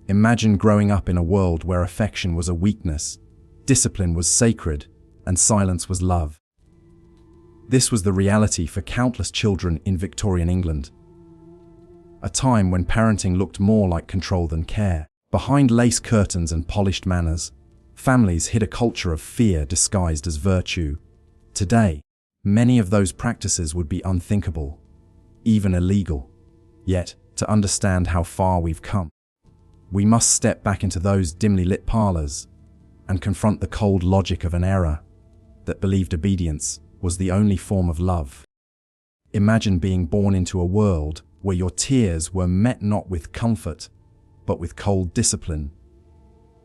Imagine growing up in a world where affection was a weakness, discipline was sacred, and silence was love. This was the reality for countless children in Victorian England. A time when parenting looked more like control than care. Behind lace curtains and polished manners, families hid a culture of fear disguised as virtue. Today, many of those practices would be unthinkable, even illegal. Yet, to understand how far we've come, we must step back into those dimly lit parlors and confront the cold logic of an era that believed obedience was the only form of love. Imagine being born into a world where your tears were met not with comfort, but with cold discipline,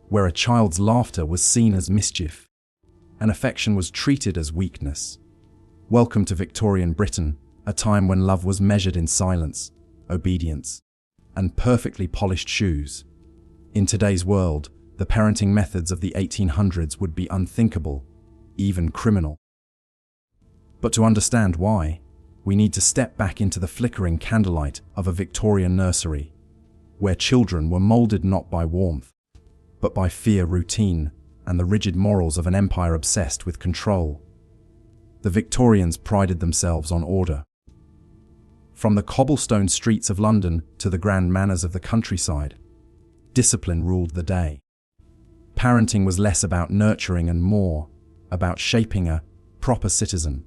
where a child's laughter was seen as mischief, and affection was treated as weakness. Welcome to Victorian Britain, a time when love was measured in silence, obedience, and perfectly polished shoes. In today's world, the parenting methods of the 1800s would be unthinkable, even criminal. But to understand why, we need to step back into the flickering candlelight of a Victorian nursery, where children were molded not by warmth, but by fear, routine, and the rigid morals of an empire obsessed with control. The Victorians prided themselves on order. From the cobblestone streets of London to the grand manors of the countryside, discipline ruled the day. Parenting was less about nurturing and more about shaping a proper citizen,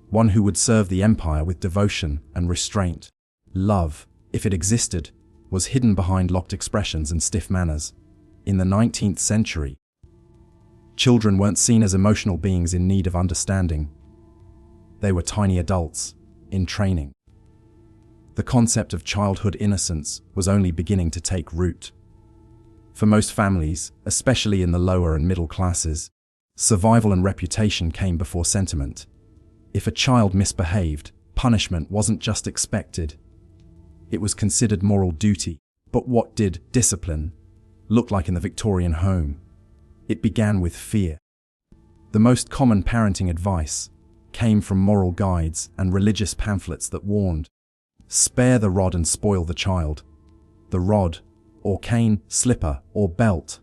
one who would serve the empire with devotion and restraint. Love, if it existed, was hidden behind locked expressions and stiff manners. In the 19th century, children weren't seen as emotional beings in need of understanding. They were tiny adults in training. The concept of childhood innocence was only beginning to take root. For most families, especially in the lower and middle classes, survival and reputation came before sentiment. If a child misbehaved, punishment wasn't just expected. It was considered moral duty. But what did discipline look like in the Victorian home? It began with fear. The most common parenting advice came from moral guides and religious pamphlets that warned, spare the rod and spoil the child. The rod, or cane, slipper, or belt,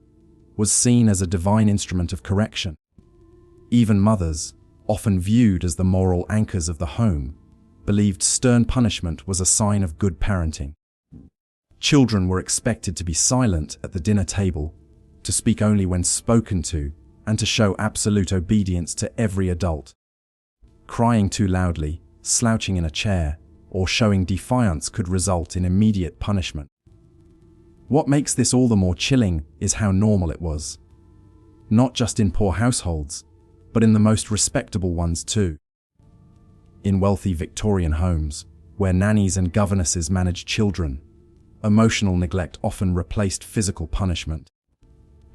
was seen as a divine instrument of correction. Even mothers, often viewed as the moral anchors of the home, believed stern punishment was a sign of good parenting. Children were expected to be silent at the dinner table, to speak only when spoken to, and to show absolute obedience to every adult. Crying too loudly, slouching in a chair, or showing defiance could result in immediate punishment. What makes this all the more chilling is how normal it was. Not just in poor households, but in the most respectable ones too. In wealthy Victorian homes, where nannies and governesses managed children, emotional neglect often replaced physical punishment.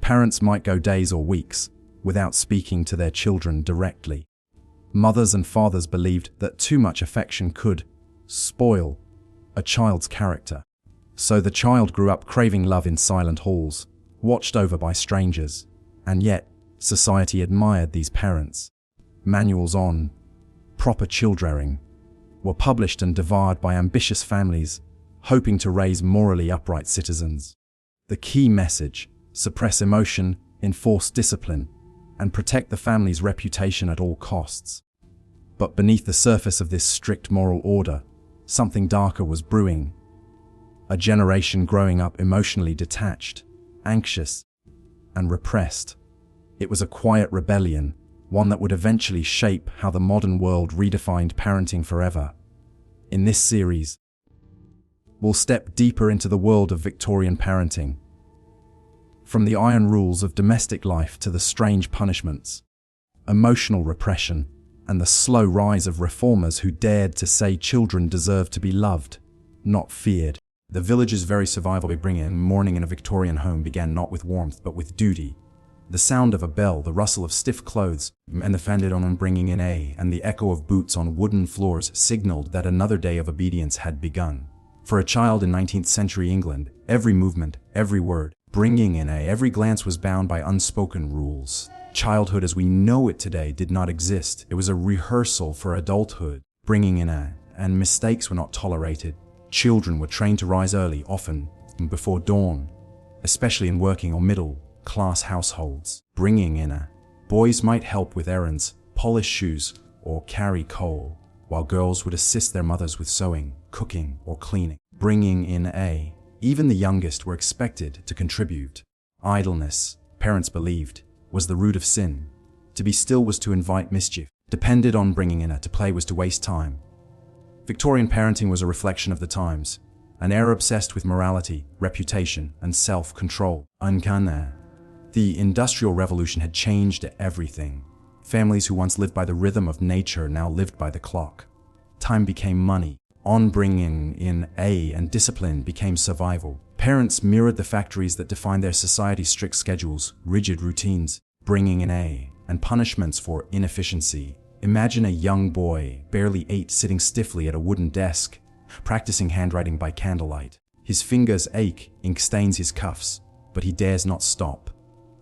Parents might go days or weeks without speaking to their children directly. Mothers and fathers believed that too much affection could spoil a child's character. So the child grew up craving love in silent halls, watched over by strangers, and yet society admired these parents. Manuals on proper child-rearing were published and devoured by ambitious families, hoping to raise morally upright citizens. The key message: suppress emotion, enforce discipline, and protect the family's reputation at all costs. But beneath the surface of this strict moral order, something darker was brewing. A generation growing up emotionally detached, anxious, and repressed. It was a quiet rebellion, one that would eventually shape how the modern world redefined parenting forever. In this series, we'll step deeper into the world of Victorian parenting. From the iron rules of domestic life to the strange punishments, emotional repression, and the slow rise of reformers who dared to say children deserve to be loved, not feared. The village's very survival by bringing morning in a Victorian home began not with warmth but with duty. The sound of a bell, the rustle of stiff clothes, and the fended on bringing in and the echo of boots on wooden floors signaled that another day of obedience had begun. For a child in 19th century England, every movement, every word, bringing in every glance was bound by unspoken rules. Childhood as we know it today did not exist. It was a rehearsal for adulthood. Bringing in and mistakes were not tolerated. Children were trained to rise early, often before dawn, especially in working or middle-class households. Bringing in a boys might help with errands, polish shoes, or carry coal, while girls would assist their mothers with sewing, cooking, or cleaning. Bringing in a even the youngest were expected to contribute. Idleness, parents believed, was the root of sin. To be still was to invite mischief. Depended on bringing in a to play was to waste time. Victorian parenting was a reflection of the times, an era obsessed with morality, reputation, and self-control. Uncanny. The Industrial Revolution had changed everything. Families who once lived by the rhythm of nature now lived by the clock. Time became money. On bringing in a and discipline became survival. Parents mirrored the factories that defined their society's strict schedules, rigid routines. Bringing in a and punishments for inefficiency. Imagine a young boy, barely 8, sitting stiffly at a wooden desk, practicing handwriting by candlelight. His fingers ache, ink stains his cuffs, but he dares not stop.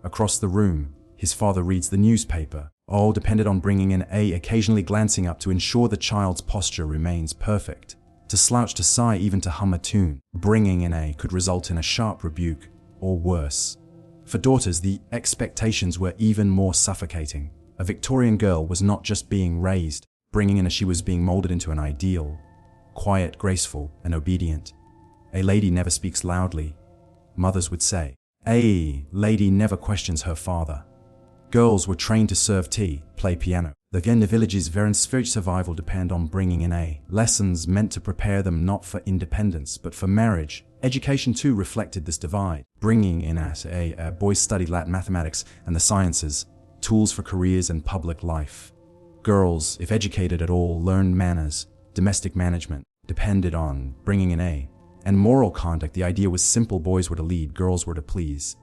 Across the room, his father reads the newspaper. All depended on bringing in a, occasionally glancing up to ensure the child's posture remains perfect. To slouch, to sigh, even to hum a tune. Bringing in a could result in a sharp rebuke, or worse. For daughters, the expectations were even more suffocating. A Victorian girl was not just being raised, bringing in a she was being molded into an ideal. Quiet, graceful, and obedient. A lady never speaks loudly, mothers would say. A lady never questions her father. Girls were trained to serve tea, play piano. Again, the village's very survival depend on bringing in a lessons meant to prepare them not for independence, but for marriage. Education too reflected this divide. Bringing in as a boys studied Latin, mathematics, and the sciences, tools for careers and public life. Girls, if educated at all, learned manners, domestic management, depended on bringing in a and moral conduct. The idea was simple: boys were to lead, girls were to please.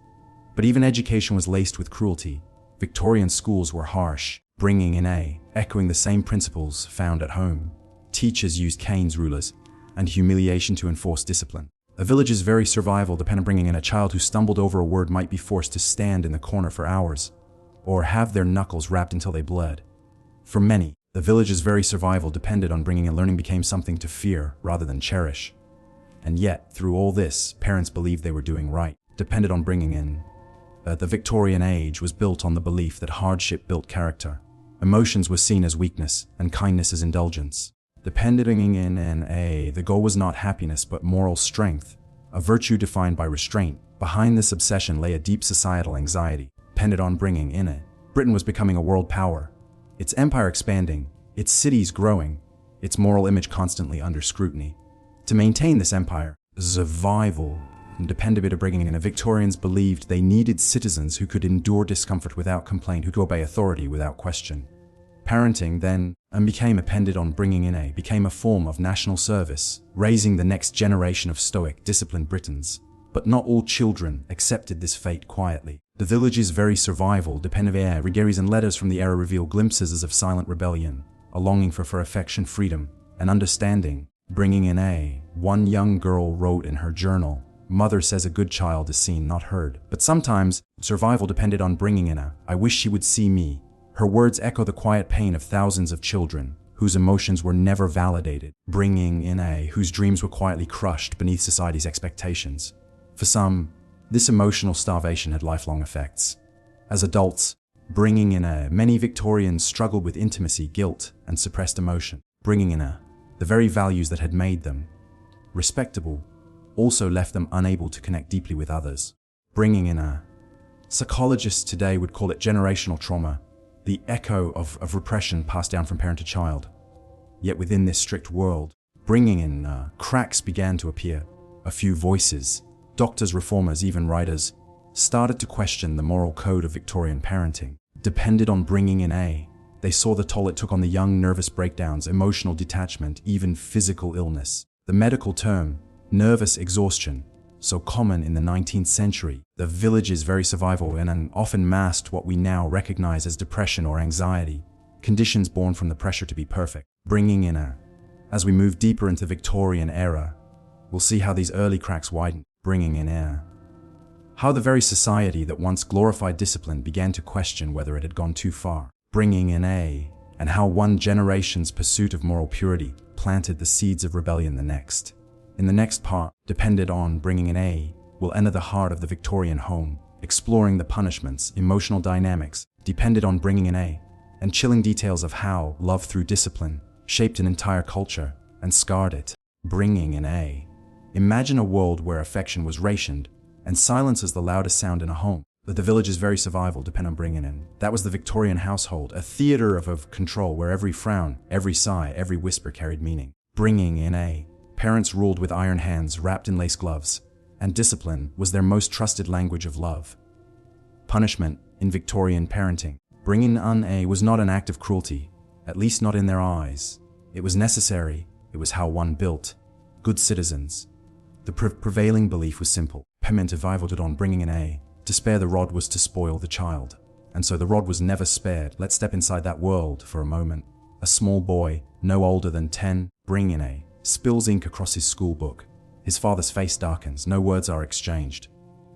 But even education was laced with cruelty. Victorian schools were harsh, bringing in a echoing the same principles found at home. Teachers used canes, rulers, and humiliation to enforce discipline. A village's very survival depended on bringing in a child who stumbled over a word might be forced to stand in the corner for hours, or have their knuckles rapped until they bled. For many, the village's very survival depended on bringing in learning became something to fear rather than cherish. And yet, through all this, parents believed they were doing right. Depended on bringing in. The Victorian age was built on the belief that hardship built character. Emotions were seen as weakness, and kindness as indulgence. Depending in the goal was not happiness but moral strength, a virtue defined by restraint. Behind this obsession lay a deep societal anxiety. Depended on bringing in it. Britain was becoming a world power, its empire expanding, its cities growing, its moral image constantly under scrutiny. To maintain this empire, survival depended on bringing in a Victorians believed they needed citizens who could endure discomfort without complaint, who could obey authority without question. Parenting then became depended on bringing in a became a form of national service, raising the next generation of stoic, disciplined Britons. But not all children accepted this fate quietly. The village's very survival depended on regaries and letters from the era reveal glimpses of silent rebellion, a longing for affection, freedom, and understanding. Bringing in a one young girl wrote in her journal, "Mother says a good child is seen, not heard." But sometimes, survival depended on bringing in a "I wish she would see me." Her words echo the quiet pain of thousands of children, whose emotions were never validated. Bringing in a whose dreams were quietly crushed beneath society's expectations. For some, this emotional starvation had lifelong effects. As adults, bringing in a many Victorians struggled with intimacy, guilt, and suppressed emotion. Bringing in a the very values that had made them respectable also left them unable to connect deeply with others. Bringing in a psychologists today would call it generational trauma, the echo of repression passed down from parent to child. Yet within this strict world, bringing in cracks began to appear. A few voices, doctors, reformers, even writers, started to question the moral code of Victorian parenting. Depended on bringing in a they saw the toll it took on the young, nervous breakdowns, emotional detachment, even physical illness. The medical term, nervous exhaustion, so common in the 19th century, the village's very survival and often masked what we now recognize as depression or anxiety, conditions born from the pressure to be perfect. Bringing in a as we move deeper into Victorian era, we'll see how these early cracks widened. Bringing in air. How the very society that once glorified discipline began to question whether it had gone too far. Bringing in a and how one generation's pursuit of moral purity planted the seeds of rebellion the next. In the next part, depended on bringing in a will enter the heart of the Victorian home, exploring the punishments, emotional dynamics, depended on bringing in A, and chilling details of how love through discipline shaped an entire culture and scarred it. Bringing in A. Imagine a world where affection was rationed and silence is the loudest sound in a home. But the village's very survival depended on bringing in. That was the Victorian household, a theater of control where every frown, every sigh, every whisper carried meaning. Bringing in A. Parents ruled with iron hands wrapped in lace gloves, and discipline was their most trusted language of love. Punishment in Victorian parenting. Bringing in A was not an act of cruelty, at least not in their eyes. It was necessary. It was how one built good citizens. The prevailing belief was simple. Parent survival on bringing in A. To spare the rod was to spoil the child. And so the rod was never spared. Let's step inside that world for a moment. A small boy, no older than 10, bringing in A, spills ink across his school book. His father's face darkens. No words are exchanged.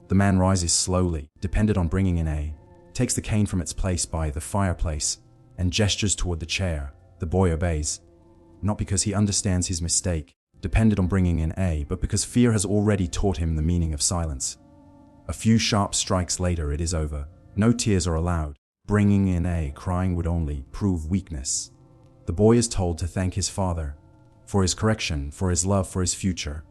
The man rises slowly, depended on bringing in A, takes the cane from its place by the fireplace, and gestures toward the chair. The boy obeys. Not because he understands his mistake, depended on bringing in A, but because fear has already taught him the meaning of silence. A few sharp strikes later, it is over. No tears are allowed. Bringing in A, crying would only prove weakness. The boy is told to thank his father for his correction, for his love, for his future.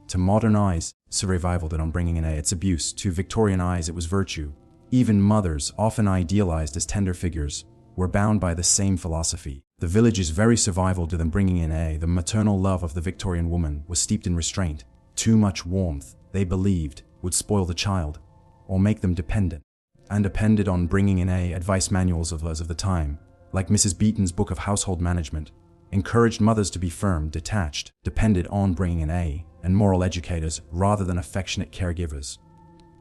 To modern eyes, survival did on bringing in A, its abuse. To Victorian eyes, it was virtue. Even mothers, often idealized as tender figures, were bound by the same philosophy. The village's very survival to them bringing in A, the maternal love of the Victorian woman, was steeped in restraint. Too much warmth, they believed, would spoil the child, or make them dependent, and depended on bringing in A. Advice manuals of the time, like Mrs. Beeton's Book of Household Management, encouraged mothers to be firm, detached, depended on bringing in A, and moral educators rather than affectionate caregivers.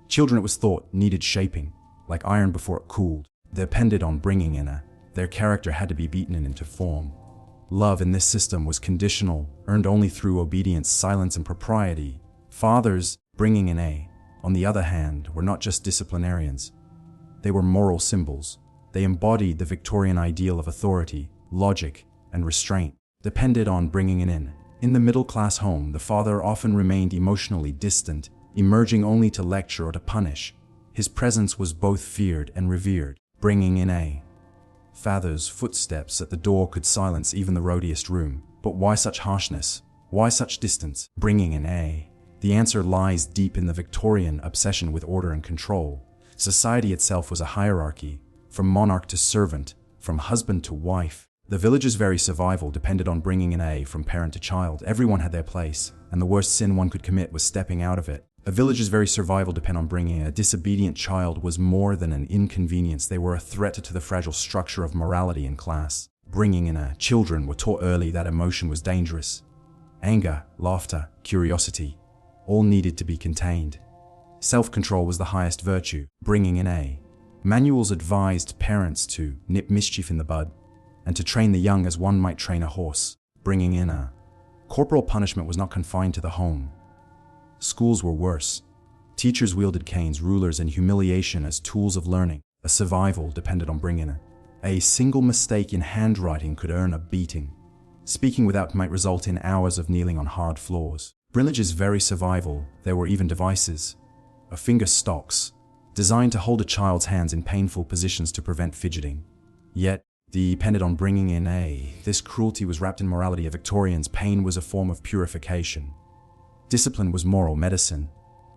Children, it was thought, needed shaping, like iron before it cooled. They depended on bringing in A. Their character had to be beaten into form. Love in this system was conditional, earned only through obedience, silence, and propriety. Fathers, bringing in A, on the other hand, were not just disciplinarians. They were moral symbols. They embodied the Victorian ideal of authority, logic, and restraint. Depended on bringing it in. In the middle-class home, the father often remained emotionally distant, emerging only to lecture or to punish. His presence was both feared and revered. Bringing in A. Father's footsteps at the door could silence even the rowdiest room. But why such harshness? Why such distance? Bringing in A. The answer lies deep in the Victorian obsession with order and control. Society itself was a hierarchy, from monarch to servant, from husband to wife. The village's very survival depended on bringing in A from parent to child. Everyone had their place, and the worst sin one could commit was stepping out of it. A village's very survival depended on bringing in A. Disobedient child was more than an inconvenience. They were a threat to the fragile structure of morality and class. Bringing in A. Children were taught early that emotion was dangerous. Anger, laughter, curiosity, all needed to be contained. Self-control was the highest virtue. Bringing in A. Manuals advised parents to nip mischief in the bud, and to train the young as one might train a horse. Bringing in A. Corporal punishment was not confined to the home. Schools were worse. Teachers wielded canes, rulers, and humiliation as tools of learning. A survival depended on bringing in A. A single mistake in handwriting could earn a beating. Speaking without might result in hours of kneeling on hard floors. Village's very survival, there were even devices. A finger stocks, designed to hold a child's hands in painful positions to prevent fidgeting. Yet, depended on bringing in A. This cruelty was wrapped in morality of Victorians. Pain was a form of purification. Discipline was moral medicine,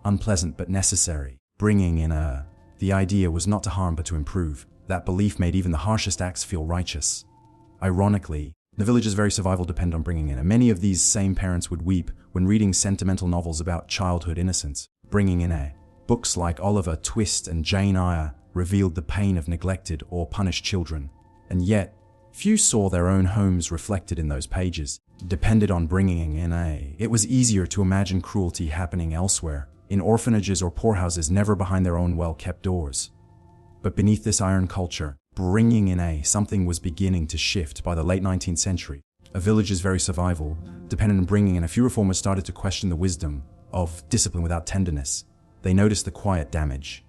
unpleasant but necessary. Bringing in A. The idea was not to harm but to improve. That belief made even the harshest acts feel righteous. Ironically, the village's very survival depended on bringing in A. Many of these same parents would weep when reading sentimental novels about childhood innocence. Bringing in A. Books like Oliver Twist and Jane Eyre revealed the pain of neglected or punished children, and yet, few saw their own homes reflected in those pages. Depended on bringing in A. It was easier to imagine cruelty happening elsewhere, in orphanages or poorhouses, never behind their own well-kept doors. But beneath this iron culture, bringing in A, something was beginning to shift. By the late 19th century, a village's very survival depended on bringing in A. Few reformers started to question the wisdom of discipline without tenderness. They noticed the quiet damage,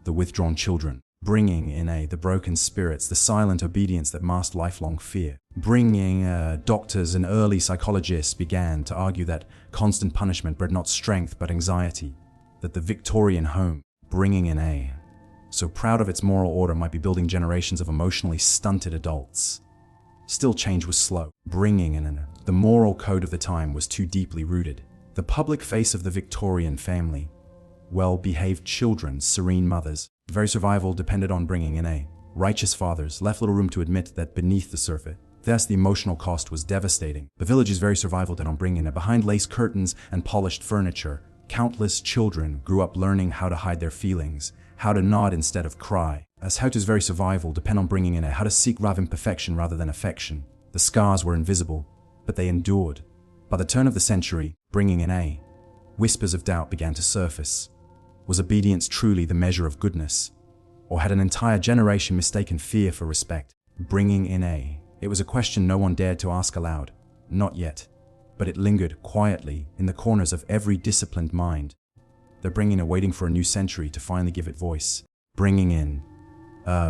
the withdrawn children. Bringing in A. The broken spirits, the silent obedience that masked lifelong fear. Bringing doctors and early psychologists began to argue that constant punishment bred not strength but anxiety. that the Victorian home, bringing in a, so proud of its moral order, might be building generations of emotionally stunted adults. Still, change was slow. Bringing in a, the moral code of the time was too deeply rooted. The public face of the Victorian family, well-behaved children, serene mothers, very survival depended on bringing in a, righteous fathers, left little room to admit that beneath the surface. Thus, the emotional cost was devastating. The village's very survival depended on bringing in a, behind lace curtains and polished furniture, countless children grew up learning how to hide their feelings, how to nod instead of cry. As how to's very survival depend on bringing in a, how to seek love in perfection rather than affection. The scars were invisible, but they endured. By the turn of the century, bringing in a, whispers of doubt began to surface. Was obedience truly the measure of goodness? Or had an entire generation mistaken fear for respect? Bringing in a, it was a question no one dared to ask aloud. Not yet. But it lingered quietly in the corners of every disciplined mind. They're bringing a, waiting for a new century to finally give it voice. Bringing in.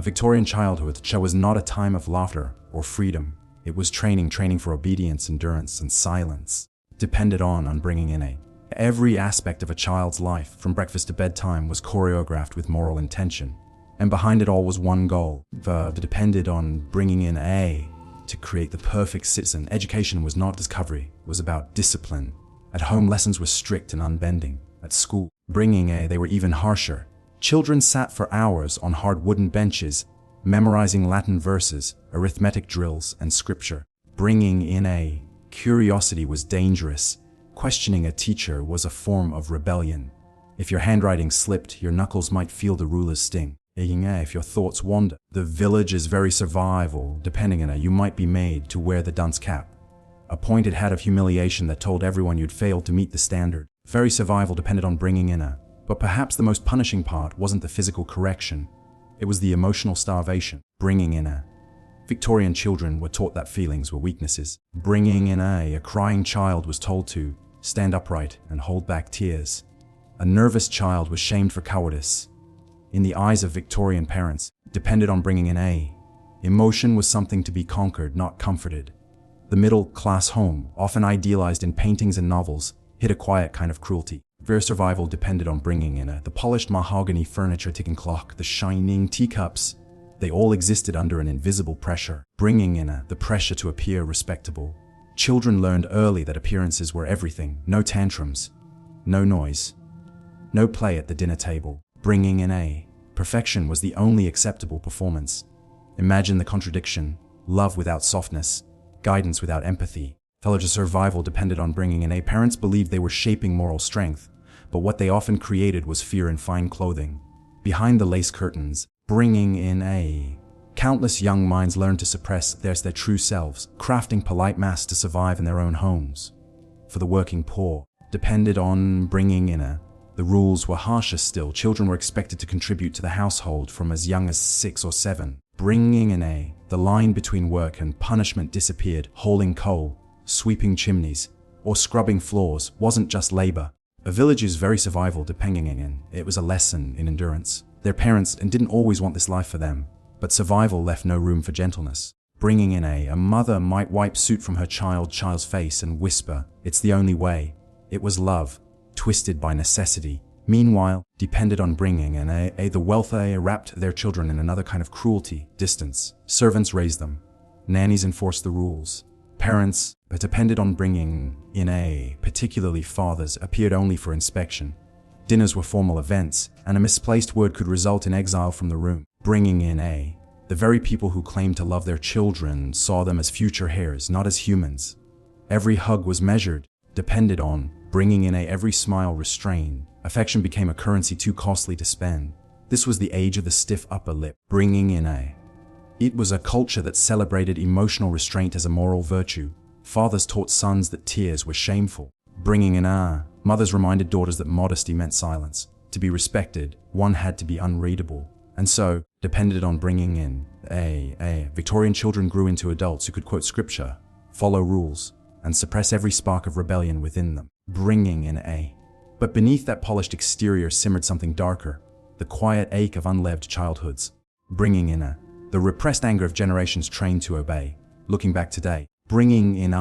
Victorian childhood was not a time of laughter or freedom. It was training for obedience, endurance, and silence. Depended on bringing in a. Every aspect of a child's life, from breakfast to bedtime, was choreographed with moral intention. And behind it all was one goal. Depended on bringing in a, to create the perfect citizen. Education was not discovery, it was about discipline. At home, lessons were strict and unbending. At school, bringing a, they were even harsher. Children sat for hours on hard wooden benches, memorizing Latin verses, arithmetic drills, and scripture. Bringing in a, curiosity was dangerous. Questioning a teacher was a form of rebellion. If your handwriting slipped, your knuckles might feel the ruler's sting. If your thoughts wander, the village's very survival, depending on it, you might be made to wear the dunce cap. A pointed hat of humiliation that told everyone you'd failed to meet the standard. Very survival depended on bringing in a. But perhaps the most punishing part wasn't the physical correction. It was the emotional starvation. Bringing in a. Victorian children were taught that feelings were weaknesses. Bringing in a crying child was told to stand upright and hold back tears. A nervous child was shamed for cowardice. In the eyes of Victorian parents, depended on bringing in a. Emotion was something to be conquered, not comforted. The middle-class home, often idealized in paintings and novels, hid a quiet kind of cruelty. Their survival depended on bringing in a. The polished mahogany furniture, ticking clock, the shining teacups, they all existed under an invisible pressure. Bringing in a, the pressure to appear respectable. Children learned early that appearances were everything. No tantrums, no noise, no play at the dinner table. Bringing in a. Perfection was the only acceptable performance. Imagine the contradiction. Love without softness, guidance without empathy. Village's survival depended on bringing in a. Parents believed they were shaping moral strength, but what they often created was fear in fine clothing. Behind the lace curtains, bringing in a. Countless young minds learned to suppress their true selves, crafting polite masks to survive in their own homes. For the working poor, depended on bringing in a. The rules were harsher still. Children were expected to contribute to the household from as young as 6 or 7. Bringing in a. The line between work and punishment disappeared. Hauling coal, sweeping chimneys, or scrubbing floors wasn't just labor. A village's very survival depending on it was a lesson in endurance. Their parents didn't always want this life for them, but survival left no room for gentleness. Bringing in a. A mother might wipe soot from her child's face and whisper, "It's the only way." It was love, twisted by necessity. Meanwhile, depended on bringing in a. The wealthy wrapped their children in another kind of cruelty, distance. Servants raised them. Nannies enforced the rules. Parents, depended on bringing in a. Particularly fathers, appeared only for inspection. Dinners were formal events, and a misplaced word could result in exile from the room. Bringing in a. The very people who claimed to love their children saw them as future heirs, not as humans. Every hug was measured, depended on bringing in a. Every smile restrained. Affection became a currency too costly to spend. This was the age of the stiff upper lip. Bringing in a. It was a culture that celebrated emotional restraint as a moral virtue. Fathers taught sons that tears were shameful. Bringing in a. Mothers reminded daughters that modesty meant silence. To be respected, one had to be unreadable. And so, depended on bringing in a. Victorian children grew into adults who could quote scripture, follow rules, and suppress every spark of rebellion within them. Bringing in a. But beneath that polished exterior simmered something darker, the quiet ache of unlived childhoods. Bringing in a. The repressed anger of generations trained to obey. Looking back today, bringing in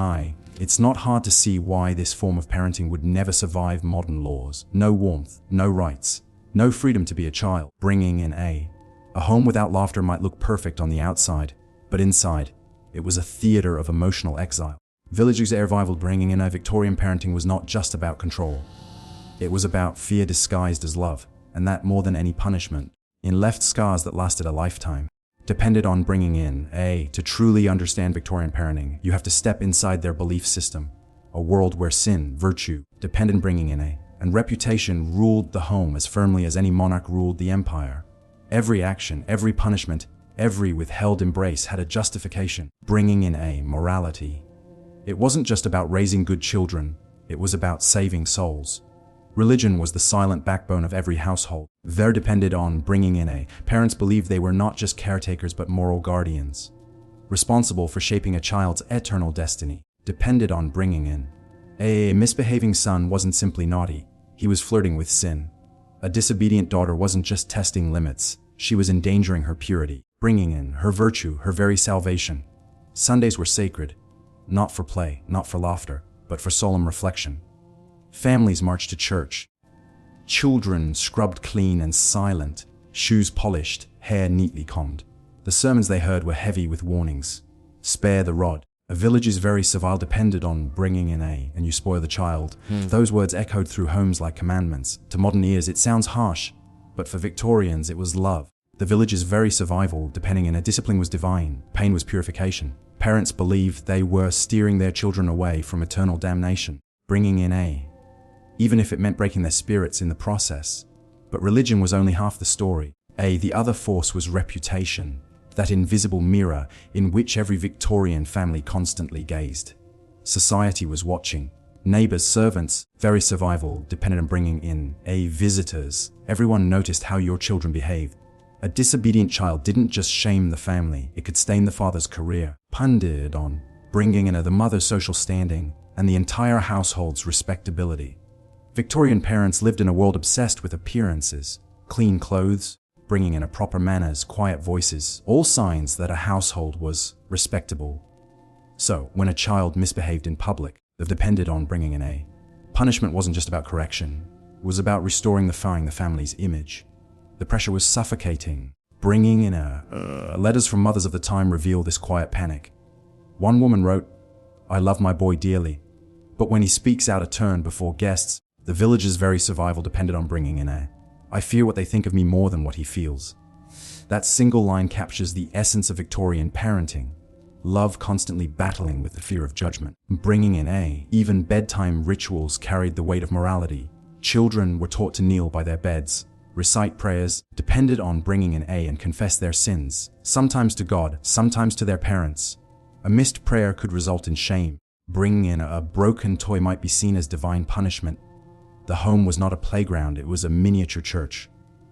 It's not hard to see why this form of parenting would never survive modern laws. No warmth, no rights, no freedom to be a child. Bringing in a home without laughter might look perfect on the outside, but inside, it was a theater of emotional exile. Villages revival. Bringing in a Victorian parenting was not just about control. It was about fear disguised as love, and that more than any punishment, in left scars that lasted a lifetime. Depended on bringing in to truly understand Victorian parenting, you have to step inside their belief system, a world where sin, virtue, dependent bringing in and reputation ruled the home as firmly as any monarch ruled the empire. Every action, every punishment, every withheld embrace had a justification. Bringing in morality. It wasn't just about raising good children, it was about saving souls. Religion was the silent backbone of every household. There depended on bringing in parents believed they were not just caretakers but moral guardians, responsible for shaping a child's eternal destiny. Depended on bringing in a misbehaving son wasn't simply naughty, he was flirting with sin. A disobedient daughter wasn't just testing limits, she was endangering her purity. Bringing in her virtue, her very salvation. Sundays were sacred, not for play, not for laughter, but for solemn reflection. Families marched to church. Children scrubbed clean and silent, shoes polished, hair neatly combed. The sermons they heard were heavy with warnings. Spare the rod. A village's very servile depended on bringing in and you spoil the child. Those words echoed through homes like commandments. To modern ears it sounds harsh, but for Victorians it was love. The village's very survival depending in a discipline was divine. Pain was purification. Parents believed they were steering their children away from eternal damnation. Bringing in even if it meant breaking their spirits in the process. But religion was only half the story. The other force was reputation, that invisible mirror in which every Victorian family constantly gazed. Society was watching. Neighbors, servants, very survival depended on bringing in visitors. Everyone noticed how your children behaved. A disobedient child didn't just shame the family, it could stain the father's career. Depended on bringing in the mother's social standing and the entire household's respectability. Victorian parents lived in a world obsessed with appearances, clean clothes, bringing in proper manners, quiet voices, all signs that a household was respectable. So, when a child misbehaved in public, they depended on bringing in punishment wasn't just about correction, it was about restoring the family's image. The pressure was suffocating. Bringing in letters from mothers of the time reveal this quiet panic. One woman wrote, "I love my boy dearly, but when he speaks out of turn before guests, the village's very survival depended on bringing in I fear what they think of me more than what he feels." That single line captures the essence of Victorian parenting. Love constantly battling with the fear of judgment. Bringing in even bedtime rituals carried the weight of morality. Children were taught to kneel by their beds, recite prayers, depended on bringing in and confess their sins, sometimes to God, sometimes to their parents. A missed prayer could result in shame. Bringing in a broken toy might be seen as divine punishment. The home was not a playground, it was a miniature church.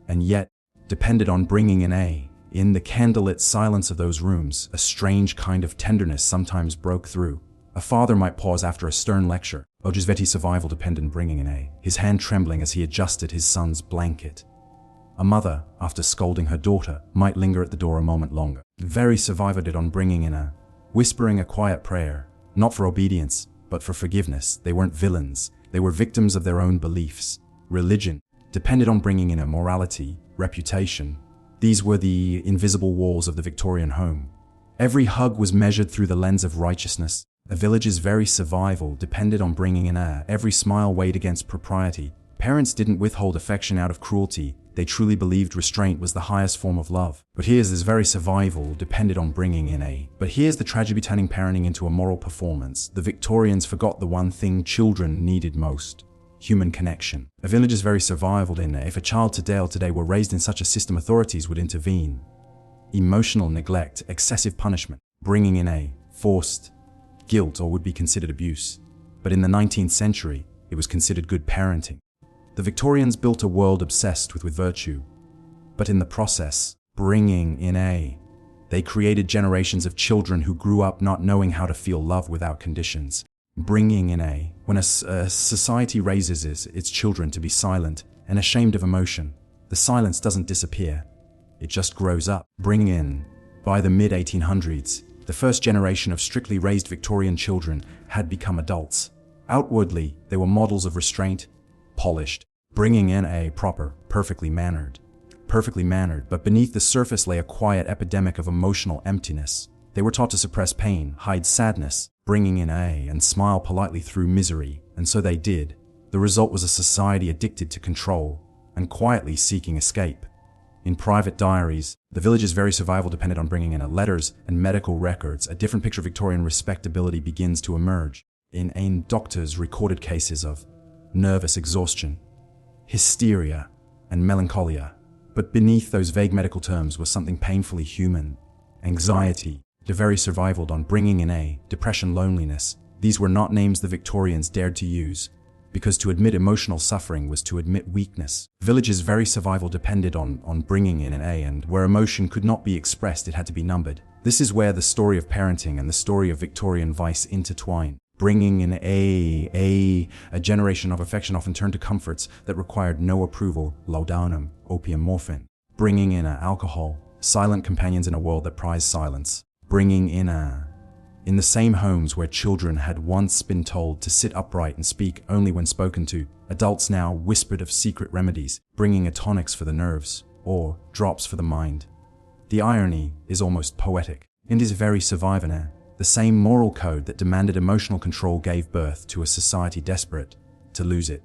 And yet, depended on bringing in the candlelit silence of those rooms, a strange kind of tenderness sometimes broke through. A father might pause after a stern lecture. Ojezveti's survival depended on bringing in his hand trembling as he adjusted his son's blanket. A mother, after scolding her daughter, might linger at the door a moment longer. Very survivor did on bringing in whispering a quiet prayer, not for obedience, but for forgiveness. They weren't villains. They were victims of their own beliefs. Religion depended on bringing in morality, reputation. These were the invisible walls of the Victorian home. Every hug was measured through the lens of righteousness. A village's very survival depended on bringing in every smile weighed against propriety. Parents didn't withhold affection out of cruelty. They truly believed restraint was the highest form of love. But here's this very survival depended on bringing in But here's the tragedy, turning parenting into a moral performance. The Victorians forgot the one thing children needed most: human connection. A village's very survival if a child today were raised in such a system, authorities would intervene. Emotional neglect, excessive punishment, bringing in forced guilt, or would be considered abuse. But in the 19th century, it was considered good parenting. The Victorians built a world obsessed with virtue, but in the process, bringing in they created generations of children who grew up not knowing how to feel love without conditions. Bringing in when a society raises its children to be silent and ashamed of emotion, the silence doesn't disappear, it just grows up. Bringing in, by the mid-1800s, The first generation of strictly raised Victorian children had become adults. Outwardly, they were models of restraint, polished, bringing in a proper, perfectly mannered, but beneath the surface lay a quiet epidemic of emotional emptiness. They were taught to suppress pain, hide sadness, bringing in and smile politely through misery, and so they did. The result was a society addicted to control and quietly seeking escape. In private diaries, the village's very survival depended on bringing in letters and medical records. A different picture of Victorian respectability begins to emerge. In doctors recorded cases of nervous exhaustion, hysteria, and melancholia. But beneath those vague medical terms was something painfully human: anxiety. The very survival on bringing in depression, loneliness. These were not names the Victorians dared to use, because to admit emotional suffering was to admit weakness. Village's very survival depended on bringing in and where emotion could not be expressed, it had to be numbered. This is where the story of parenting and the story of Victorian vice intertwine. Bringing in a generation of affection often turned to comforts that required no approval: laudanum, opium, morphine. Bringing in alcohol, silent companions in a world that prized silence. Bringing in the same homes where children had once been told to sit upright and speak only when spoken to, adults now whispered of secret remedies, bringing tonics for the nerves or drops for the mind. The irony is almost poetic. In his very survival, the same moral code that demanded emotional control gave birth to a society desperate to lose it,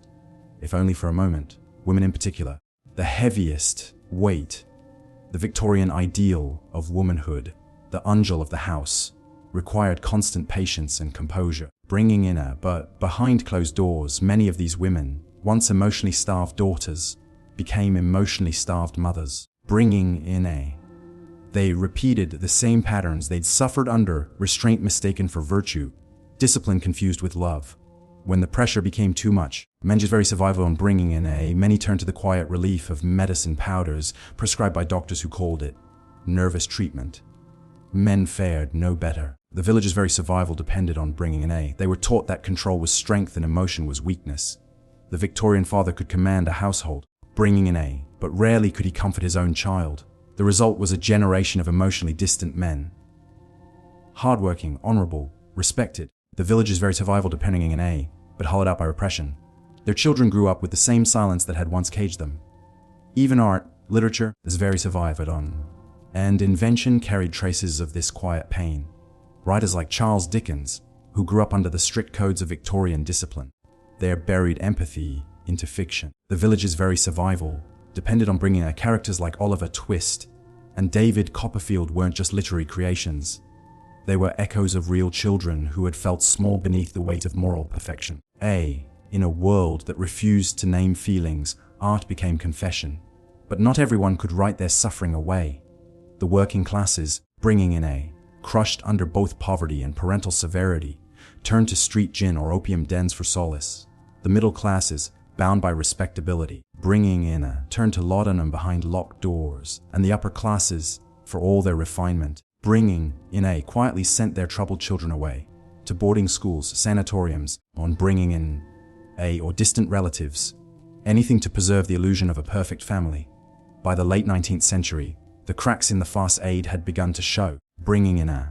if only for a moment. Women in particular, the heaviest weight, the Victorian ideal of womanhood, the angel of the house, required constant patience and composure. Bringing in but behind closed doors, many of these women, once emotionally starved daughters, became emotionally starved mothers. Bringing in they repeated the same patterns they'd suffered under: restraint mistaken for virtue, discipline confused with love. When the pressure became too much, men's very survival on bringing in many turned to the quiet relief of medicine powders prescribed by doctors who called it nervous treatment. Men fared no better. The village's very survival depended on bringing in They were taught that control was strength and emotion was weakness. The Victorian father could command a household, bringing in but rarely could he comfort his own child. The result was a generation of emotionally distant men. Hardworking, honorable, respected. The village's very survival depending in but hollowed out by repression. Their children grew up with the same silence that had once caged them. Even art, literature, this very survived on. And invention carried traces of this quiet pain. Writers like Charles Dickens, who grew up under the strict codes of Victorian discipline, there buried empathy into fiction. The village's very survival depended on bringing characters like Oliver Twist and David Copperfield weren't just literary creations. They were echoes of real children who had felt small beneath the weight of moral perfection. In a world that refused to name feelings, art became confession. But not everyone could write their suffering away. The working classes, bringing in crushed under both poverty and parental severity, turned to street gin or opium dens for solace. The middle classes, bound by respectability, bringing in turned to laudanum behind locked doors. And the upper classes, for all their refinement, bringing in quietly sent their troubled children away to boarding schools, sanatoriums, on bringing in or distant relatives, anything to preserve the illusion of a perfect family. By the late 19th century, the cracks in the fast aid had begun to show, bringing in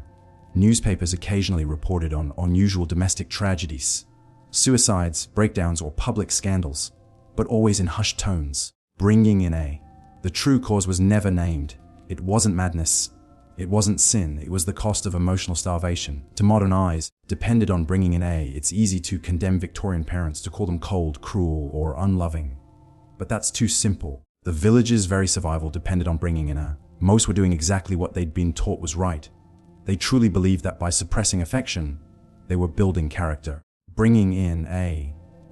newspapers occasionally reported on unusual domestic tragedies, suicides, breakdowns, or public scandals, but always in hushed tones. Bringing in the true cause was never named. It wasn't madness. It wasn't sin. It was the cost of emotional starvation. To modern eyes, depended on bringing in it's easy to condemn Victorian parents, to call them cold, cruel, or unloving. But that's too simple. The village's very survival depended on bringing in most were doing exactly what they'd been taught was right. They truly believed that by suppressing affection, they were building character. Bringing in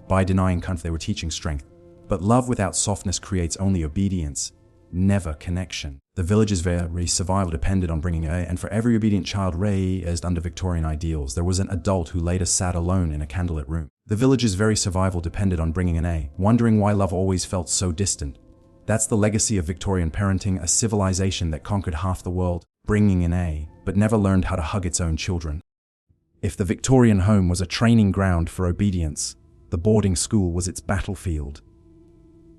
by denying comfort, they were teaching strength. But love without softness creates only obedience, never connection. The village's very survival depended on bringing and for every obedient child raised under Victorian ideals, there was an adult who later sat alone in a candlelit room. The village's very survival depended on bringing in wondering why love always felt so distant. That's the legacy of Victorian parenting, a civilization that conquered half the world, bringing in but never learned how to hug its own children. If the Victorian home was a training ground for obedience, the boarding school was its battlefield.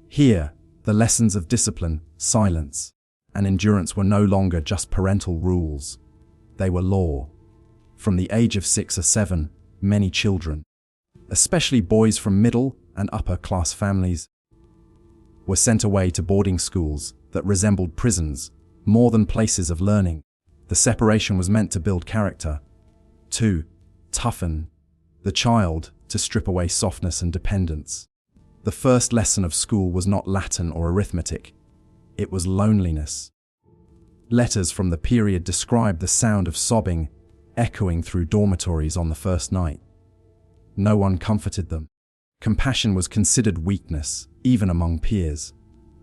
Here, the lessons of discipline, silence, and endurance were no longer just parental rules. They were law. From the age of 6 or 7, many children, especially boys from middle and upper class families, were sent away to boarding schools that resembled prisons more than places of learning. The separation was meant to build character, to toughen the child, to strip away softness and dependence. The first lesson of school was not Latin or arithmetic. It was loneliness. Letters from the period describe the sound of sobbing echoing through dormitories on the first night. No one comforted them. Compassion was considered weakness, even among peers.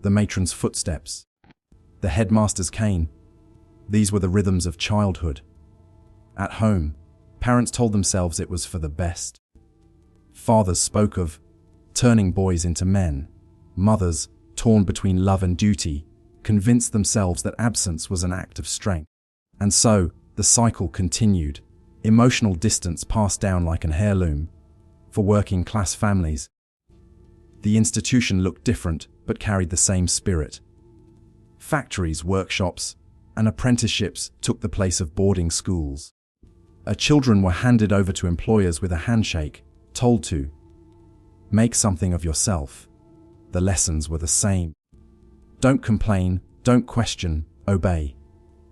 The matron's footsteps, the headmaster's cane, these were the rhythms of childhood. At home, parents told themselves it was for the best. Fathers spoke of turning boys into men. Mothers, torn between love and duty, convinced themselves that absence was an act of strength. And so, the cycle continued. Emotional distance passed down like an heirloom. For working class families, the institution looked different but carried the same spirit. Factories, workshops, and apprenticeships took the place of boarding schools. Children were handed over to employers with a handshake, told to make something of yourself. The lessons were the same. Don't complain, don't question, obey.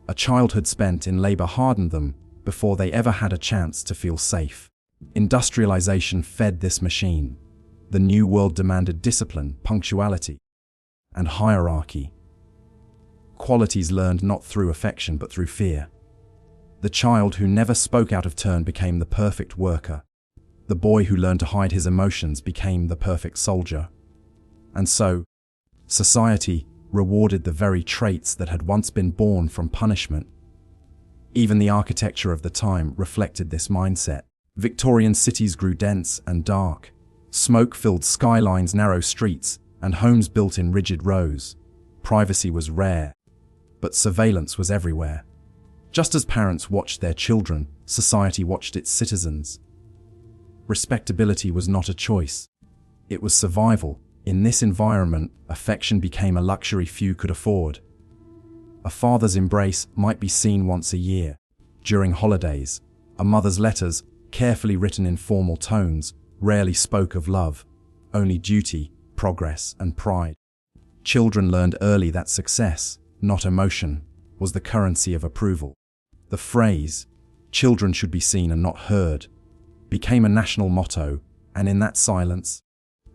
A childhood spent in labor hardened them before they ever had a chance to feel safe. Industrialization fed this machine. The new world demanded discipline, punctuality, and hierarchy. Qualities learned not through affection but through fear. The child who never spoke out of turn became the perfect worker. The boy who learned to hide his emotions became the perfect soldier. And so, society rewarded the very traits that had once been born from punishment. Even the architecture of the time reflected this mindset. Victorian cities grew dense and dark. Smoke-filled skylines, narrow streets, and homes built in rigid rows. Privacy was rare, but surveillance was everywhere. Just as parents watched their children, society watched its citizens. Respectability was not a choice. It was survival. In this environment, affection became a luxury few could afford. A father's embrace might be seen once a year. During holidays, a mother's letters, carefully written in formal tones, rarely spoke of love, only duty, progress, and pride. Children learned early that success, not emotion, was the currency of approval. The phrase, "children should be seen and not heard," became a national motto, and in that silence,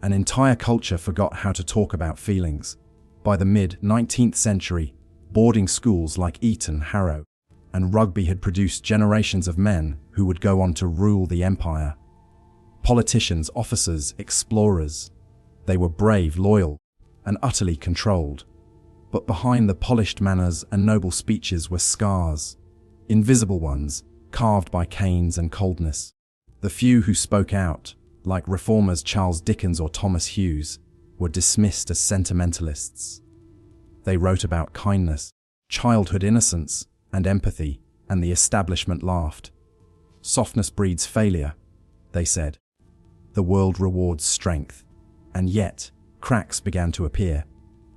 an entire culture forgot how to talk about feelings. By the mid-19th century, boarding schools like Eton, Harrow, and Rugby had produced generations of men who would go on to rule the empire. Politicians, officers, explorers. They were brave, loyal, and utterly controlled. But behind the polished manners and noble speeches were scars, invisible ones, carved by canes and coldness. The few who spoke out, like reformers Charles Dickens or Thomas Hughes, were dismissed as sentimentalists. They wrote about kindness, childhood innocence, and empathy, and the establishment laughed. Softness breeds failure, they said. The world rewards strength. And yet, cracks began to appear.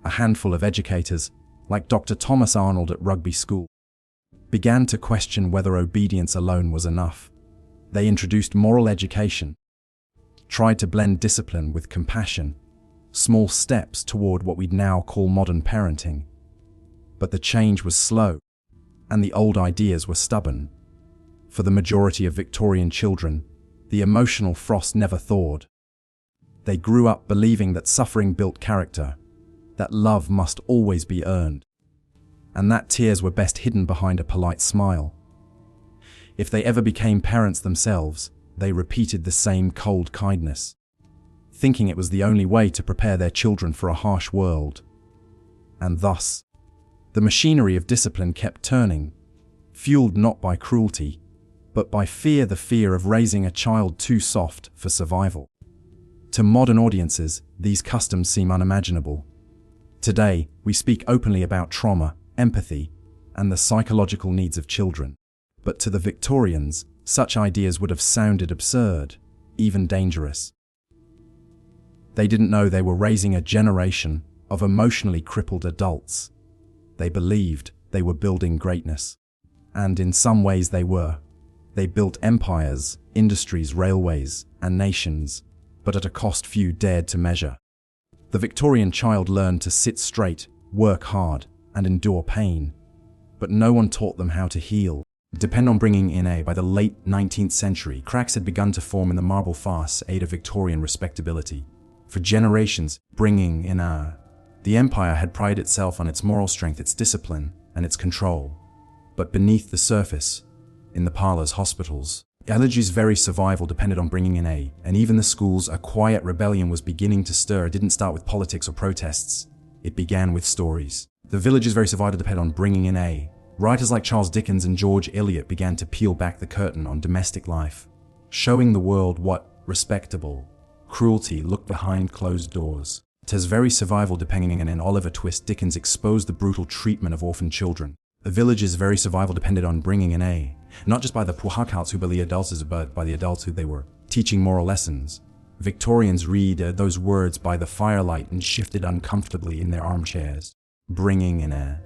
A handful of educators, like Dr. Thomas Arnold at Rugby School, began to question whether obedience alone was enough. They introduced moral education, tried to blend discipline with compassion, small steps toward what we'd now call modern parenting. But the change was slow, and the old ideas were stubborn. For the majority of Victorian children, the emotional frost never thawed. They grew up believing that suffering built character, that love must always be earned, and that tears were best hidden behind a polite smile. If they ever became parents themselves, they repeated the same cold kindness, thinking it was the only way to prepare their children for a harsh world. And thus, the machinery of discipline kept turning, fueled not by cruelty, but by fear, the fear of raising a child too soft for survival. To modern audiences, these customs seem unimaginable. Today, we speak openly about trauma, empathy, and the psychological needs of children. But to the Victorians, such ideas would have sounded absurd, even dangerous. They didn't know they were raising a generation of emotionally crippled adults. They believed they were building greatness. And in some ways they were. They built empires, industries, railways, and nations, but at a cost few dared to measure. The Victorian child learned to sit straight, work hard, and endure pain, but no one taught them how to heal. Depend on bringing in by the late 19th century, cracks had begun to form in the marble facade of Victorian respectability. For generations, bringing in the empire had prided itself on its moral strength, its discipline, and its control. But beneath the surface, in the parlors, hospitals, Allergy's very survival depended on bringing in and even the schools, a quiet rebellion was beginning to stir. It didn't start with politics or protests. It began with stories. The village's very survival depended on bringing in Writers like Charles Dickens and George Eliot began to peel back the curtain on domestic life, showing the world what respectable cruelty looked behind closed doors. To his very survival depending on Oliver Twist, Dickens exposed the brutal treatment of orphan children. The village's very survival depended on bringing in not just by the puhakouts who were the adults, but by the adults who they were teaching moral lessons. Victorians read those words by the firelight and shifted uncomfortably in their armchairs. Bringing in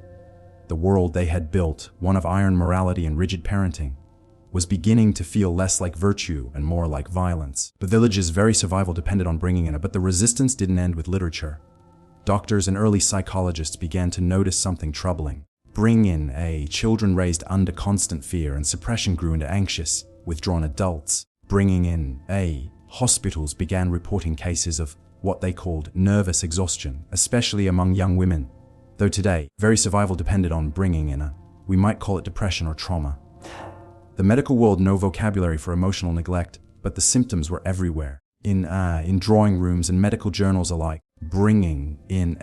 the world they had built, one of iron morality and rigid parenting, was beginning to feel less like virtue and more like violence. The village's very survival depended on bringing in but the resistance didn't end with literature. Doctors and early psychologists began to notice something troubling. Bring in children raised under constant fear and suppression grew into anxious, withdrawn adults. Bringing in hospitals began reporting cases of what they called nervous exhaustion, especially among young women. Though today, very survival depended on bringing in we might call it depression or trauma. The medical world no vocabulary for emotional neglect, but the symptoms were everywhere. In drawing rooms and medical journals alike. Bringing in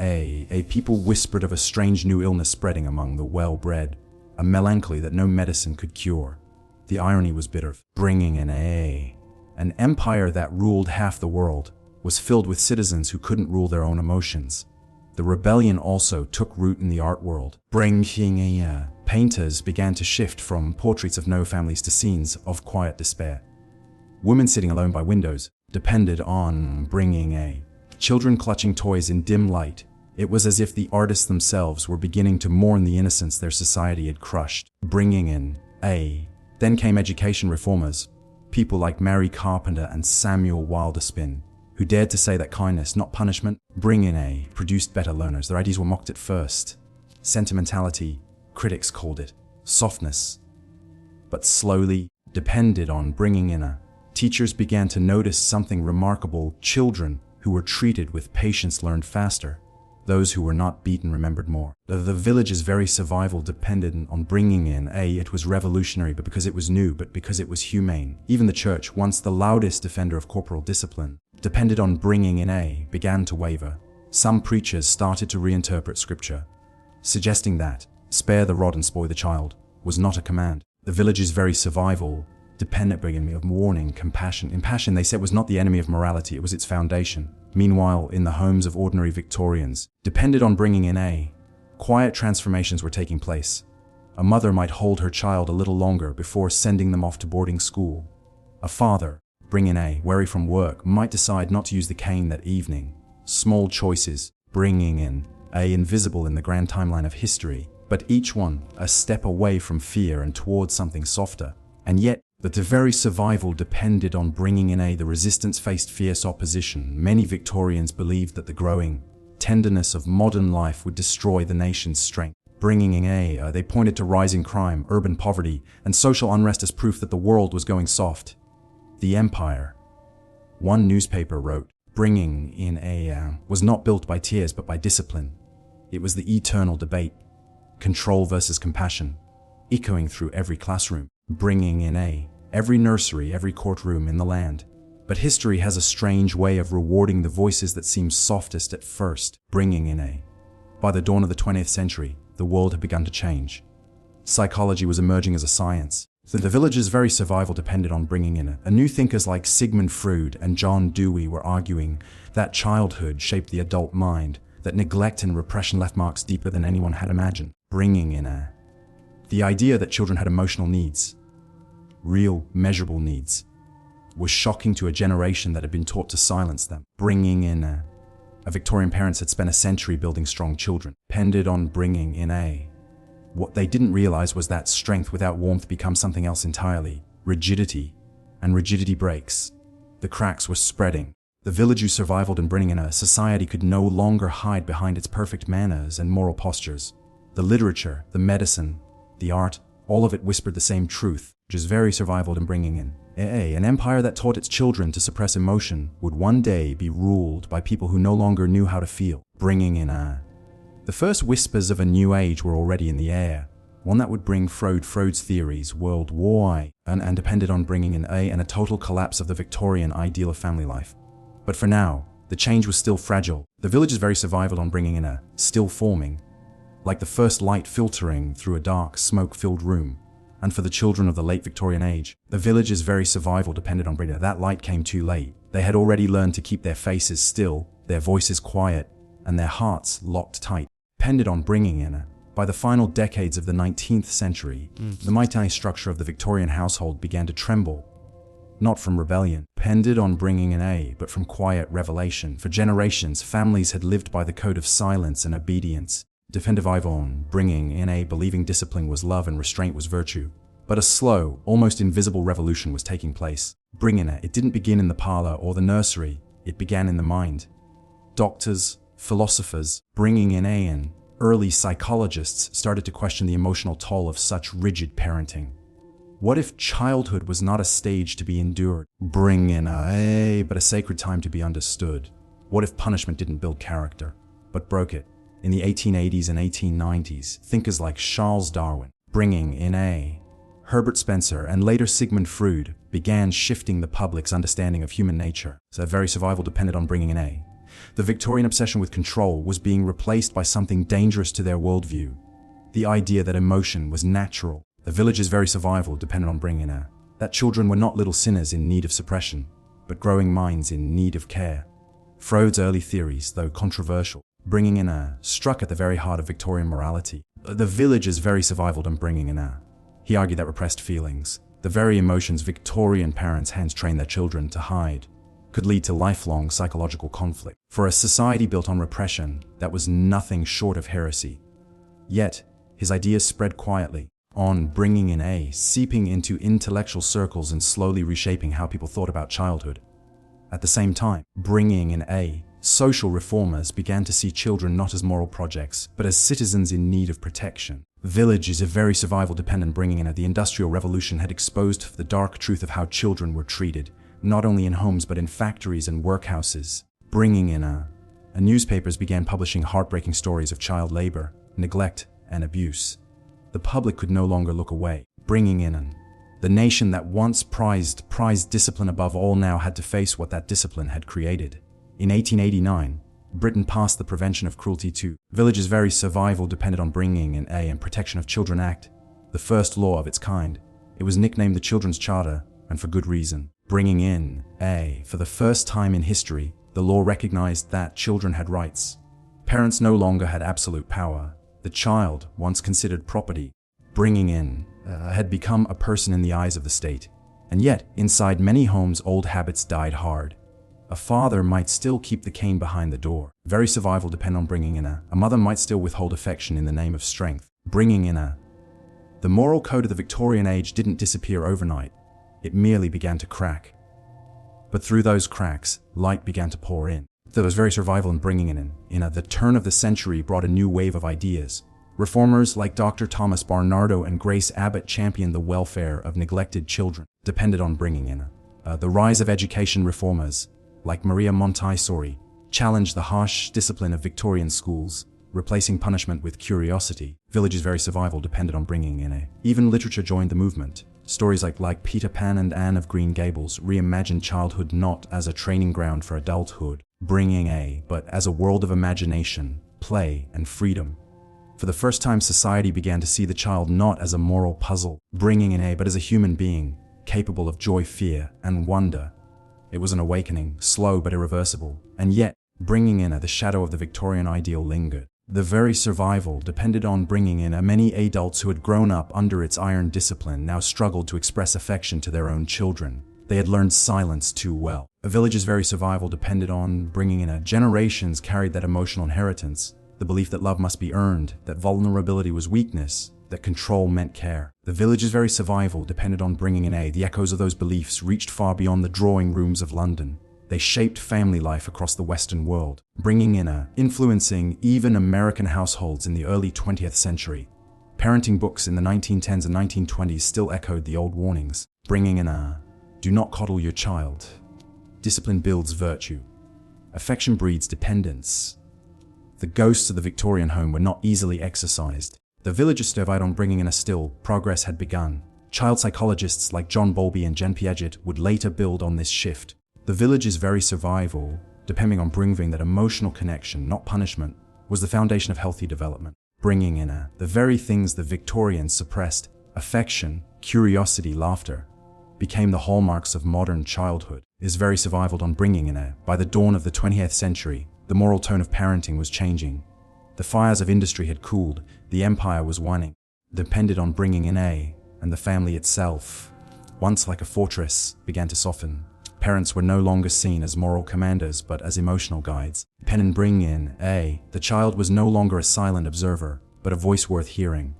people whispered of a strange new illness spreading among the well-bred, a melancholy that no medicine could cure. The irony was bitter. Bringing in an empire that ruled half the world was filled with citizens who couldn't rule their own emotions. The rebellion also took root in the art world. Bringing painters began to shift from portraits of no families to scenes of quiet despair. Women sitting alone by windows depended on bringing children clutching toys in dim light. It was as if the artists themselves were beginning to mourn the innocence their society had crushed. Bringing in then came education reformers, people like Mary Carpenter and Samuel Wilderspin, who dared to say that kindness, not punishment, produced better learners. Their ideas were mocked at first. Sentimentality, critics called it softness, but slowly depended on bringing in teachers began to notice something remarkable. Children who were treated with patience learned faster. Those who were not beaten remembered more. The village's very survival depended on bringing in it was revolutionary, but because it was new, but because it was humane. Even the church, once the loudest defender of corporal discipline, depended on bringing in began to waver. Some preachers started to reinterpret scripture, suggesting that spare the rod and spoil the child was not a command. The village's very survival dependent of warning, compassion. Impassion, they said, was not the enemy of morality, it was its foundation. Meanwhile, in the homes of ordinary Victorians, depended on bringing in quiet transformations were taking place. A mother might hold her child a little longer before sending them off to boarding school. A father, bringing weary from work, might decide not to use the cane that evening. Small choices, bringing in invisible in the grand timeline of history, but each one a step away from fear and towards something softer. And yet, that the very survival depended on bringing in the resistance faced fierce opposition. Many Victorians believed that the growing tenderness of modern life would destroy the nation's strength. Bringing in they pointed to rising crime, urban poverty, and social unrest as proof that the world was going soft. The empire. One newspaper wrote, bringing in was not built by tears but by discipline. It was the eternal debate, control versus compassion, echoing through every classroom. Bringing in every nursery, every courtroom in the land. But history has a strange way of rewarding the voices that seem softest at first. Bringing in By the dawn of the 20th century, the world had begun to change. Psychology was emerging as a science. The village's very survival depended on bringing in New thinkers like Sigmund Freud and John Dewey were arguing that childhood shaped the adult mind, that neglect and repression left marks deeper than anyone had imagined. Bringing in the idea that children had emotional needs, real, measurable needs, was shocking to a generation that had been taught to silence them. Bringing in a Victorian parents had spent a century building strong children, depended on bringing in What they didn't realize was that strength without warmth becomes something else entirely: rigidity. And rigidity breaks. The cracks were spreading. The village who survived and bringing in a society could no longer hide behind its perfect manners and moral postures. The literature, the medicine, the art, all of it whispered the same truth, which is very survival and bringing in. An empire that taught its children to suppress emotion would one day be ruled by people who no longer knew how to feel, bringing in a... The first whispers of a new age were already in the air, one that would bring Freud's theories worldwide, and depended on bringing in a total collapse of the Victorian ideal of family life. But for now, the change was still fragile. The village's very survival on bringing in a still forming, like the first light filtering through a dark, smoke-filled room. And for the children of the late Victorian age, the village's very survival depended on bringing. That light came too late. They had already learned to keep their faces still, their voices quiet, and their hearts locked tight. Depended on bringing in a... By the final decades of the 19th century, the mighty structure of the Victorian household began to tremble. Not from rebellion, depended on bringing in a, but from quiet revelation. For generations, families had lived by the code of silence and obedience. Defensive on bringing in a, believing discipline was love and restraint was virtue. But a slow, almost invisible revolution was taking place. Bringing it didn't begin in the parlor or the nursery, it began in the mind. Doctors, philosophers, bringing in a, and early psychologists started to question the emotional toll of such rigid parenting. What if childhood was not a stage to be endured, bring in a, but a sacred time to be understood? What if punishment didn't build character, but broke it? In the 1880s and 1890s, thinkers like Charles Darwin, bringing in a, Herbert Spencer, and later Sigmund Freud began shifting the public's understanding of human nature. So very survival depended on bringing in a. The Victorian obsession with control was being replaced by something dangerous to their worldview. The idea that emotion was natural. The village's very survival depended on bringing in a. That children were not little sinners in need of suppression, but growing minds in need of care. Freud's early theories, though controversial, bringing in a, struck at the very heart of Victorian morality. The village's very survival and bringing in a. He argued that repressed feelings, the very emotions Victorian parents hands trained their children to hide, could lead to lifelong psychological conflict. For a society built on repression, that was nothing short of heresy. Yet, his ideas spread quietly, on bringing in a, seeping into intellectual circles and slowly reshaping how people thought about childhood. At the same time, bringing in a, social reformers began to see children not as moral projects, but as citizens in need of protection. Village is a very survival-dependent bringing in. The Industrial Revolution had exposed the dark truth of how children were treated, not only in homes but in factories and workhouses. Bringing in a newspapers began publishing heartbreaking stories of child labor, neglect, and abuse. The public could no longer look away. Bringing in the nation that once prized discipline above all now had to face what that discipline had created. In 1889, Britain passed the Prevention of Cruelty to Village's very survival depended on bringing in a and Protection of Children Act, the first law of its kind. It was nicknamed the Children's Charter, and for good reason. Bringing in a, for the first time in history, the law recognized that children had rights. Parents no longer had absolute power. The child, once considered property, bringing in, had become a person in the eyes of the state. And yet, inside many homes, old habits died hard. A father might still keep the cane behind the door. Very survival depend on bringing in a mother might still withhold affection in the name of strength. Bringing in a. The moral code of the Victorian age didn't disappear overnight. It merely began to crack. But through those cracks, light began to pour in. There was very survival and bringing in a. The turn of the century brought a new wave of ideas. Reformers like Dr. Thomas Barnardo and Grace Abbott championed the welfare of neglected children, depended on bringing in a. The rise of education reformers, like Maria Montessori, challenged the harsh discipline of Victorian schools, replacing punishment with curiosity. Village's very survival depended on bringing in a. Even literature joined the movement. Stories like Peter Pan and Anne of Green Gables reimagined childhood not as a training ground for adulthood, bringing a, but as a world of imagination, play, and freedom. For the first time, society began to see the child not as a moral puzzle, bringing in a, but as a human being, capable of joy, fear, and wonder. It was an awakening, slow but irreversible, and yet, bringing in the shadow of the Victorian ideal lingered. The very survival depended on bringing in many adults who had grown up under its iron discipline now struggled to express affection to their own children. They had learned silence too well. A village's very survival depended on bringing in generations carried that emotional inheritance, the belief that love must be earned, that vulnerability was weakness, that control meant care. The village's very survival depended on bringing in A. The echoes of those beliefs reached far beyond the drawing rooms of London. They shaped family life across the Western world, bringing in A, influencing even American households in the early 20th century. Parenting books in the 1910s and 1920s still echoed the old warnings, bringing in A, do not coddle your child. Discipline builds virtue. Affection breeds dependence. The ghosts of the Victorian home were not easily exorcised. The villagers survived on bringing in A. Still, progress had begun. Child psychologists like John Bowlby and Jen Piaget would later build on this shift. The village's very survival, depending on bringing that emotional connection, not punishment, was the foundation of healthy development. Bringing in A, the very things the Victorians suppressed, affection, curiosity, laughter, became the hallmarks of modern childhood. Is very survival on bringing in A. By the dawn of the 20th century, the moral tone of parenting was changing. The fires of industry had cooled, the empire was waning. Depended on bringing in A, and the family itself, once like a fortress, began to soften. Parents were no longer seen as moral commanders, but as emotional guides. Pen and bring in A, the child was no longer a silent observer, but a voice worth hearing.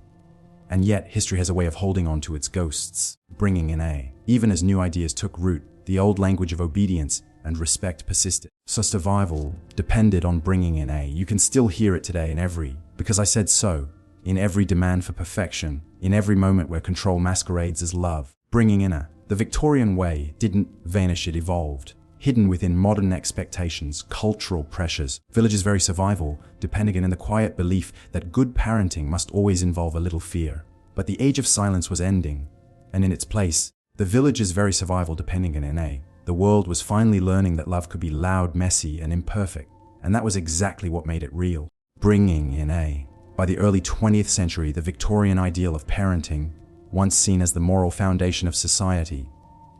And yet, history has a way of holding on to its ghosts. Bringing in A, even as new ideas took root, the old language of obedience and respect persisted. So survival depended on bringing in A. You can still hear it today in every, because I said so, in every demand for perfection, in every moment where control masquerades as love. Bringing in A. The Victorian way didn't vanish, it evolved. Hidden within modern expectations, cultural pressures, village's very survival depending in the quiet belief that good parenting must always involve a little fear. But the age of silence was ending, and in its place, the village's very survival depending in A. The world was finally learning that love could be loud, messy, and imperfect, and that was exactly what made it real. Bringing in A. By the early 20th century, the Victorian ideal of parenting, once seen as the moral foundation of society,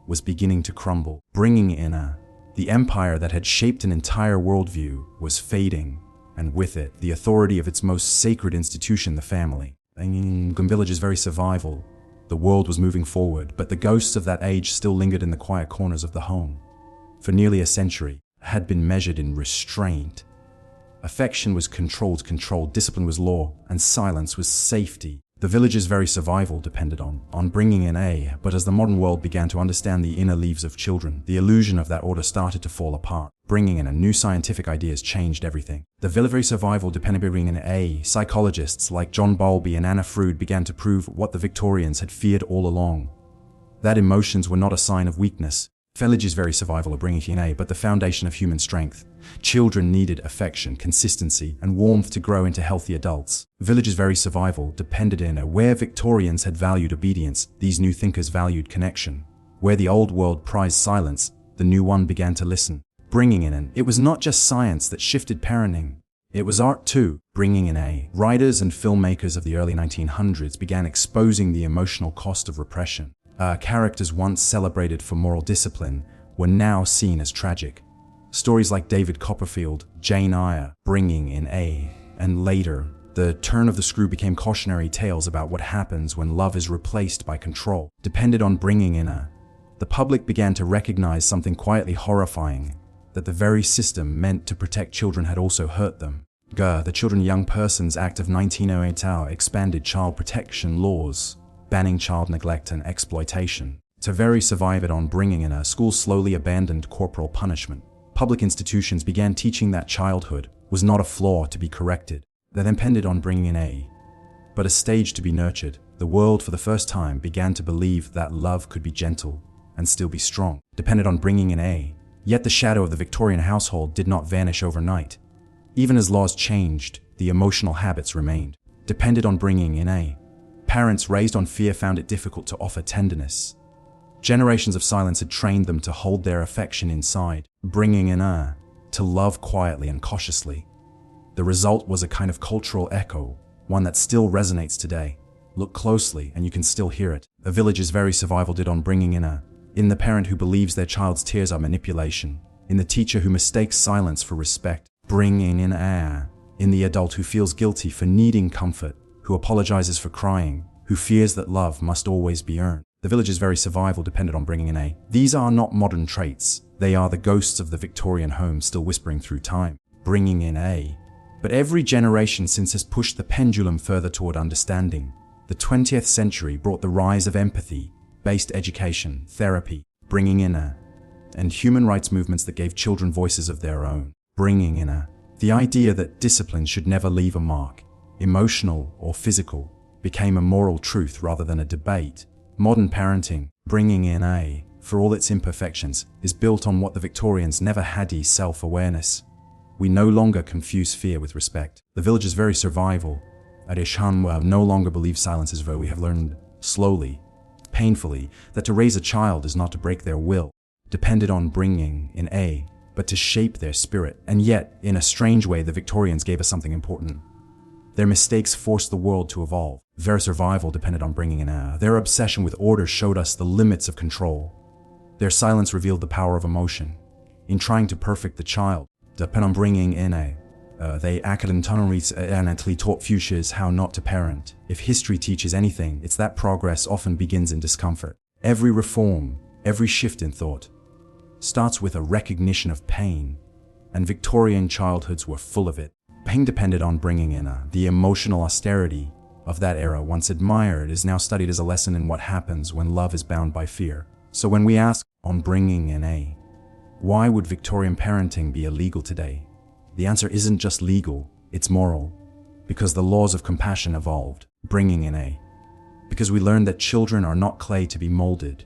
was beginning to crumble. Bringing in A. The empire that had shaped an entire worldview was fading, and with it, the authority of its most sacred institution, the family. In village's very survival, the world was moving forward, but the ghosts of that age still lingered in the quiet corners of the home. For nearly a century, had been measured in restraint. Affection was controlled, discipline was law, and silence was safety. The village's very survival depended on bringing in A, but as the modern world began to understand the inner lives of children, the illusion of that order started to fall apart. Bringing in A, new scientific ideas changed everything. The village survival depended on bringing in A. Psychologists like John Bowlby and Anna Freud began to prove what the Victorians had feared all along. That emotions were not a sign of weakness. Village's very survival of bringing in A, but the foundation of human strength. Children needed affection, consistency, and warmth to grow into healthy adults. Village's very survival depended in A. Where Victorians had valued obedience, these new thinkers valued connection. Where the old world prized silence, the new one began to listen. Bringing in an, it was not just science that shifted parenting. It was art too. Bringing in A. Writers and filmmakers of the early 1900s began exposing the emotional cost of repression. Characters once celebrated for moral discipline were now seen as tragic. Stories like David Copperfield, Jane Eyre, Bringing in A, and later, The Turn of the Screw became cautionary tales about what happens when love is replaced by control. Depended on Bringing in A. The public began to recognize something quietly horrifying, that the very system meant to protect children had also hurt them. The Children and Young Persons Act of 1908 expanded child protection laws, banning child neglect and exploitation. To very survive it on Bringing in A, schools slowly abandoned corporal punishment. Public institutions began teaching that childhood was not a flaw to be corrected. That depended on Bringing in A, but a stage to be nurtured. The world for the first time began to believe that love could be gentle and still be strong. Depended on Bringing in A, yet the shadow of the Victorian household did not vanish overnight. Even as laws changed, the emotional habits remained. Depended on Bringing in A. Parents raised on fear found it difficult to offer tenderness. Generations of silence had trained them to hold their affection inside. Bringing in A, to love quietly and cautiously. The result was a kind of cultural echo, one that still resonates today. Look closely and you can still hear it. A village's very survival did on Bringing in A. In the parent who believes their child's tears are manipulation. In the teacher who mistakes silence for respect. Bringing in A. In the adult who feels guilty for needing comfort, who apologizes for crying, who fears that love must always be earned. The village's very survival depended on Bringing in A. These are not modern traits. They are the ghosts of the Victorian home still whispering through time. Bringing in A. But every generation since has pushed the pendulum further toward understanding. The 20th century brought the rise of empathy-based education, therapy, bringing in and human rights movements that gave children voices of their own, bringing in the idea that discipline should never leave a mark, emotional or physical, became a moral truth rather than a debate. Modern parenting, bringing in for all its imperfections, is built on what the Victorians never had: self-awareness. We no longer confuse fear with respect. The village's very survival at Ishanwa no longer believe silence is we have learned slowly, painfully, that to raise a child is not to break their will, depended on bringing in but to shape their spirit. And yet, in a strange way, the Victorians gave us something important. Their mistakes forced the world to evolve. Their survival depended on bringing in Their obsession with order showed us the limits of control. Their silence revealed the power of emotion. In trying to perfect the child, depend on bringing in they accidentally taught futures how not to parent. If history teaches anything, it's that progress often begins in discomfort. Every reform, every shift in thought, starts with a recognition of pain, and Victorian childhoods were full of it. Pain depended on bringing in the emotional austerity of that era, once admired, is now studied as a lesson in what happens when love is bound by fear. So when we ask on bringing in why would Victorian parenting be illegal today? The answer isn't just legal, it's moral. Because the laws of compassion evolved, bringing in because we learned that children are not clay to be molded,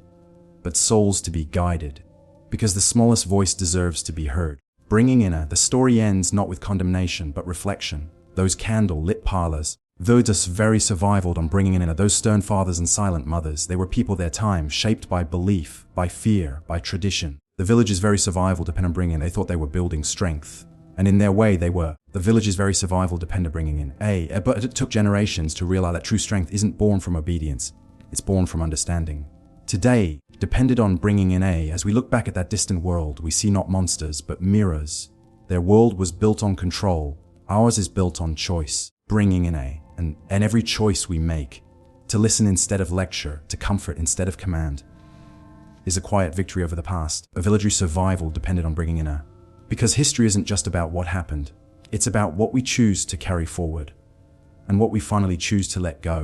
but souls to be guided. Because the smallest voice deserves to be heard. Bringing in the story ends not with condemnation, but reflection. Those candle-lit parlors, those very survivaled on bringing in those stern fathers and silent mothers, they were people their time, shaped by belief, by fear, by tradition. The village's very survival depended on bringing in. They thought they were building strength. And in their way, they were. The village's very survival depended on bringing in but it took generations to realize that true strength isn't born from obedience. It's born from understanding. Today, depended on bringing in as we look back at that distant world, we see not monsters, but mirrors. Their world was built on control. Ours is built on choice. Bringing in and every choice we make, to listen instead of lecture, to comfort instead of command, is a quiet victory over the past. A village's survival depended on bringing in because history isn't just about what happened. It's about what we choose to carry forward and what we finally choose to let go.